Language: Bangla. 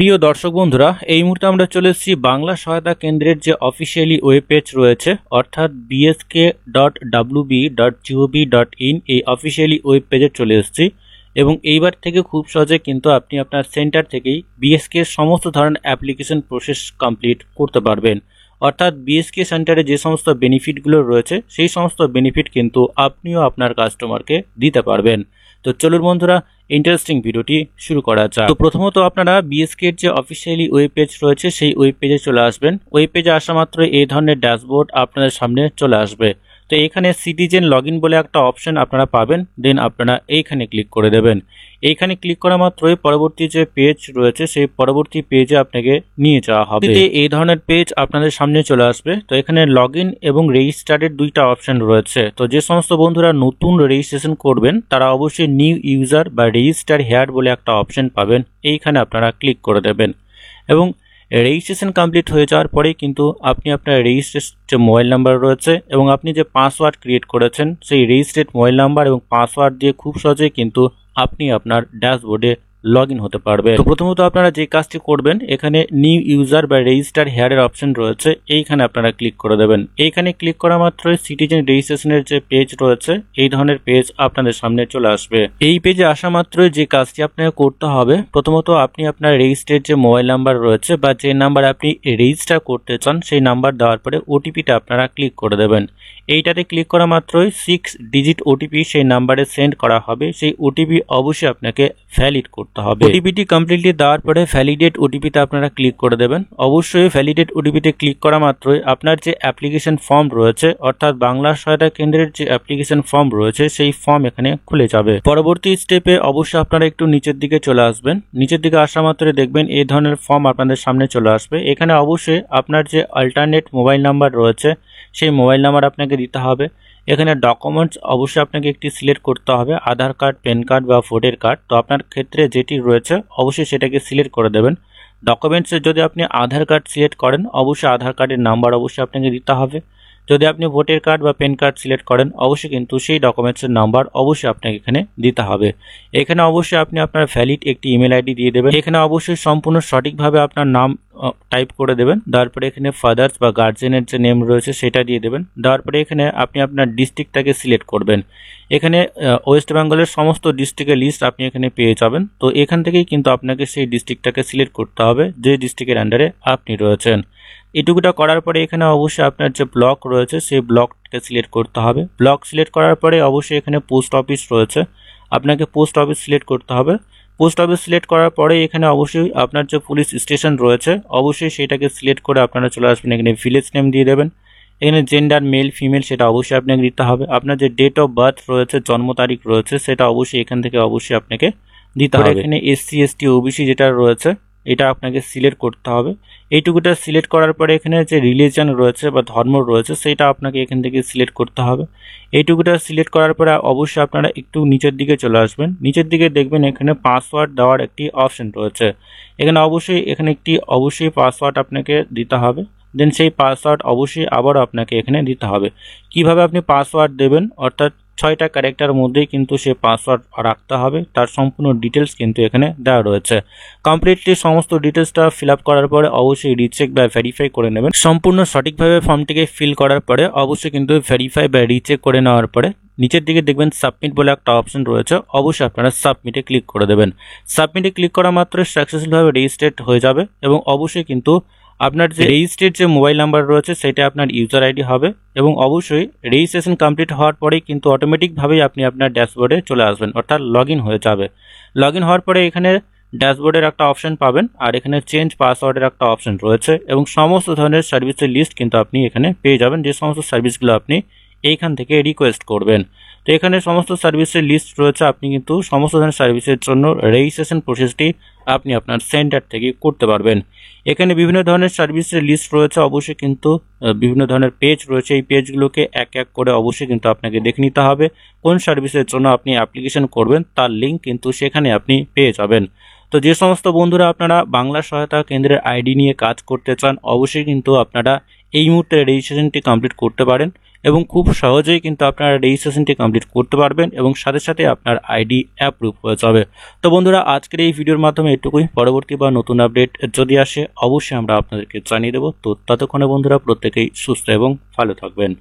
প্রিয় দর্শক বন্ধুরা, এই মুহূর্তে আমরা চলে এসেছি বাংলা সহায়তা কেন্দ্রের যে অফিসিয়ালি ওয়েব পেজ রয়েছে অর্থাৎ bsk.wb.gov.in এই অফিসিয়ালি ওয়েব পেজে চলে এসেছি এবং এইবার থেকে খুব সহজে কিন্তু আপনি আপনার সেন্টার থেকেই বিএসকে সমস্ত ধরনের অ্যাপ্লিকেশন প্রসেস কমপ্লিট করতে পারবেন। অর্থাৎ বিএসকে সেন্টারে যে সমস্ত বেনিফিটগুলো রয়েছে সেই সমস্ত বেনিফিট কিন্তু আপনিও আপনার কাস্টমারকে দিতে পারবেন। তো চলুন বন্ধুরা, ইন্টারেস্টিং ভিডিওটি শুরু করা যাক। তো প্রথমত আপনারা বিএসকে এর যে অফিসিয়ালি ওয়েব পেজ রয়েছে সেই ওয়েব পেজে চলে আসবেন। ওয়েব পেজে আসা মাত্র এই ধরনের ড্যাশবোর্ড আপনাদের সামনে চলে আসবে। তো এখানে সিটিজেন লগইন বলে একটা অপশন আপনারা পাবেন, দেন আপনারা এইখানে ক্লিক করে দেবেন। এইখানে ক্লিক করা মাত্রই পরবর্তী যে পেজ রয়েছে সেই পরবর্তী পেজে আপনাকে নিয়ে যাওয়া হবে। এই ধরনের পেজ আপনাদের সামনে চলে আসবে। তো এখানে লগইন এবং রেজিস্টারের দুইটা অপশন রয়েছে। তো যে সমস্ত বন্ধুরা নতুন রেজিস্ট্রেশন করবেন তারা অবশ্যই নিউ ইউজার বা রেজিস্টার হেয়ার বলে একটা অপশন পাবেন, এইখানে আপনারা ক্লিক করে দেবেন এবং রেজিস্ট্রেশন কমপ্লিট হয়ে যাওয়ার পরেই কিন্তু আপনি আপনার রেজিস্ট্রেশন যে মোবাইল নাম্বার রয়েছে এবং আপনি যে পাসওয়ার্ড ক্রিয়েট করেছেন সেই রেজিস্ট্রেড মোবাইল নাম্বার এবং পাসওয়ার্ড দিয়ে খুব সহজেই কিন্তু আপনি আপনার ড্যাশবোর্ডে লগ ইন হতে পারবে। তো প্রথমত আপনারা যে কাজটি করবেন, এখানে নিউ ইউজার বা রেজিস্টার হেয়ারের অপশন রয়েছে, এইখানে আপনারা ক্লিক করে দেবেন। এইখানে ক্লিক করা মাত্রই সিটিজেন রেজিস্ট্রেশনের যে পেজ রয়েছে এই ধরনের পেজ আপনাদের সামনে চলে আসবে। এই পেজে আসা মাত্রই যে কাজটি আপনাকে করতে হবে, প্রথমত আপনি আপনার রেজিস্টার্ড যে মোবাইল নাম্বার রয়েছে বা যে নাম্বার আপনি রেজিস্টার করতে চান সেই নাম্বার দেওয়ার পরে ওটিপিটা আপনারা ক্লিক করে দেবেন। এইটাতে ক্লিক করা মাত্রই 6 ডিজিট ওটিপি সেই নাম্বারে সেন্ড করা হবে। সেই ওটিপি অবশ্যই আপনাকে ভ্যালিড করতে হবে। ওটিপিটি কমপ্লিটলি দেওয়ার পরে ভ্যালিডেট ওটিপিতে আপনারা ক্লিক করে দেবেন। অবশ্যই ভ্যালিডেট ওটিপিতে ক্লিক করা মাত্রই আপনার যে অ্যাপ্লিকেশন ফর্ম রয়েছে অর্থাৎ বাংলা সহায়তা কেন্দ্রের যে অ্যাপ্লিকেশন ফর্ম রয়েছে সেই ফর্ম এখানে খুলে যাবে। পরবর্তী স্টেপে অবশ্যই আপনারা একটু নিচের দিকে চলে আসবেন। নিচের দিকে আসা মাত্রই দেখবেন এই ধরনের ফর্ম আপনাদের সামনে চলে আসবে। এখানে অবশ্যই আপনার যে অল্টারনেট মোবাইল নাম্বার রয়েছে সেই মোবাইল নাম্বার আপনাকে দিতে হবে। এখানে ডকুমেন্টস অবশ্যই আপনাকে একটি সিলেক্ট করতে হবে, আধার কার্ড, প্যান কার্ড বা ভোটার কার্ড। তো আপনার ক্ষেত্রে যেটি রয়েছে অবশ্যই সেটাকে সিলেক্ট করে দেবেন। ডকুমেন্টসে যদি আপনি আধার কার্ড সিলেক্ট করেন অবশ্যই আধার কার্ডের নাম্বার অবশ্যই আপনাকে দিতে হবে। যদি আপনি ভোটার কার্ড বা প্যান কার্ড সিলেক্ট করেন অবশ্যই কিন্তু সেই ডকুমেন্টসের নাম্বার অবশ্যই আপনাকে এখানে দিতে হবে। এখানে অবশ্যই আপনি আপনার ভ্যালিড একটি ইমেল আইডি দিয়ে দেবেন। এখানে অবশ্যই সম্পূর্ণ সঠিকভাবে আপনার নাম টাইপ করে দেবেন। তারপরে এখানে ফাদার্স বা গার্জেনের যে নেম রয়েছে সেটা দিয়ে দেবেন। তারপরে এখানে আপনি আপনার ডিস্ট্রিক্টটাকে সিলেক্ট করবেন। এখানে ওয়েস্ট বেঙ্গলের সমস্ত ডিস্ট্রিক্টের লিস্ট আপনি এখানে পেয়ে যাবেন। তো এখান থেকেই কিন্তু আপনাকে সেই ডিস্ট্রিক্টটাকে সিলেক্ট করতে হবে যে ডিস্ট্রিক্টের আন্ডারে আপনি রয়েছেন। এটুকুটা করার পরে এখানে অবশ্যই আপনার যে ব্লক রয়েছে সেই ব্লকটাকে সিলেক্ট করতে হবে। ব্লক সিলেক্ট করার পরে অবশ্যই এখানে পোস্ট অফিস রয়েছে, আপনাকে পোস্ট অফিস সিলেক্ট করতে হবে। পোস্ট অফিস সিলেক্ট করার পরে এখানে অবশ্যই আপনার যে পুলিশ স্টেশন রয়েছে অবশ্যই সেটাকে সিলেক্ট করে আপনারা চলে আসবেন। এখানে ভিলেজ নেম দিয়ে দেবেন। এখানে জেন্ডার মেল ফিমেল সেটা অবশ্যই আপনাকে দিতে হবে। আপনার যে ডেট অফ বার্থ রয়েছে, জন্ম তারিখ রয়েছে সেটা অবশ্যই এখান থেকে অবশ্যই আপনাকে দিতে হবে। এখানে এসসি এসটি ওবিসি যেটা রয়েছে এটা আপনাকে সিলেক্ট করতে হবে। এইটুকুটা সিলেক্ট করার পরে এখানে যে রিলিজিয়ন রয়েছে বা ধর্ম রয়েছে সেটা আপনাকে এখান থেকে সিলেক্ট করতে হবে। এইটুকুটা সিলেক্ট করার পরে অবশ্যই আপনারা একটু নিচের দিকে চলে আসবেন। নিচের দিকে দেখবেন এখানে পাসওয়ার্ড দেওয়ার একটি অপশন রয়েছে। এখানে অবশ্যই পাসওয়ার্ড আপনাকে দিতে হবে। দেন সেই পাসওয়ার্ড অবশ্যই আবারও আপনাকে এখানে দিতে হবে। কিভাবে আপনি পাসওয়ার্ড দেবেন, অর্থাৎ 6টা ক্যারেক্টার মধ্যেই কিন্তু সে পাসওয়ার্ড রাখতে হবে, তার সম্পূর্ণ ডিটেলস কিন্তু এখানে দেওয়া রয়েছে। কমপ্লিটলি সমস্ত ডিটেলসটা ফিল আপ করার পরে অবশ্যই রিচেক বা ভেরিফাই করে নেবেন। সম্পূর্ণ সঠিকভাবে ফর্মটিকে ফিল করার পরে অবশ্যই কিন্তু ভেরিফাই বা রিচেক করে নেওয়ার পরে নিচের দিকে দেখবেন সাবমিট বলে একটা অপশন রয়েছে, অবশ্যই আপনারা সাবমিটে ক্লিক করে দেবেন। সাবমিটে ক্লিক করা মাত্র সাকসেসফুলভাবে রেজিস্ট্রেড হয়ে যাবে এবং অবশ্যই কিন্তু আপনার যে রেজিস্ট্রেড যে মোবাইল নাম্বার রয়েছে সেটা আপনার ইউজার আইডি হবে এবং অবশ্যই রেজিস্ট্রেশন কমপ্লিট হওয়ার পরেই কিন্তু অটোমেটিকভাবেই আপনি আপনার ড্যাশবোর্ডে চলে আসবেন, অর্থাৎ লগ ইন হয়ে যাবে। লগ ইন হওয়ার পরে এখানে ড্যাশবোর্ডের একটা অপশন পাবেন আর এখানে চেঞ্জ পাসওয়ার্ডের একটা অপশন রয়েছে এবং সমস্ত ধরনের সার্ভিসের লিস্ট কিন্তু আপনি এখানে পেয়ে যাবেন, যে সমস্ত সার্ভিসগুলো আপনি এইখান থেকে রিকোয়েস্ট করবেন। তো এখানে সমস্ত সার্ভিসের লিস্ট রয়েছে, আপনি কিন্তু সমস্ত ধরনের সার্ভিসের জন্য রেজিস্ট্রেশন প্রসেসটি আপনি আপনার সেন্টার থেকে করতে পারবেন। এখানে বিভিন্ন ধরনের সার্ভিসের লিস্ট রয়েছে, অবশ্যই কিন্তু বিভিন্ন ধরনের পেজ রয়েছে। এই পেজগুলোকে এক এক করে অবশ্যই কিন্তু আপনাকে দেখে নিতে হবে। কোন সার্ভিসের জন্য আপনি অ্যাপ্লিকেশন করবেন তার লিঙ্ক কিন্তু সেখানে আপনি পেয়ে যাবেন। তো যে সমস্ত বন্ধুরা আপনারা বাংলা সহায়তা কেন্দ্রের আইডি নিয়ে কাজ করতে চান অবশ্যই কিন্তু আপনারা এই মুহূর্তে রেজিস্ট্রেশনটি কমপ্লিট করতে পারেন এবং খুব সহজেই কিন্তু আপনারা রেজিস্ট্রেশনটি কমপ্লিট করতে পারবেন এবং সাথে সাথে আপনার আইডি অ্যাপ্রুভ হয়ে যাবে। তো বন্ধুরা, আজকের এই ভিডিওর মাধ্যমে এটুকুই। পরবর্তী বা নতুন আপডেট যদি আসে অবশ্যই আমরা আপনাদেরকে জানিয়ে দেবো। তো ততক্ষণে বন্ধুরা প্রত্যেকেই সুস্থ এবং ভালো থাকবেন।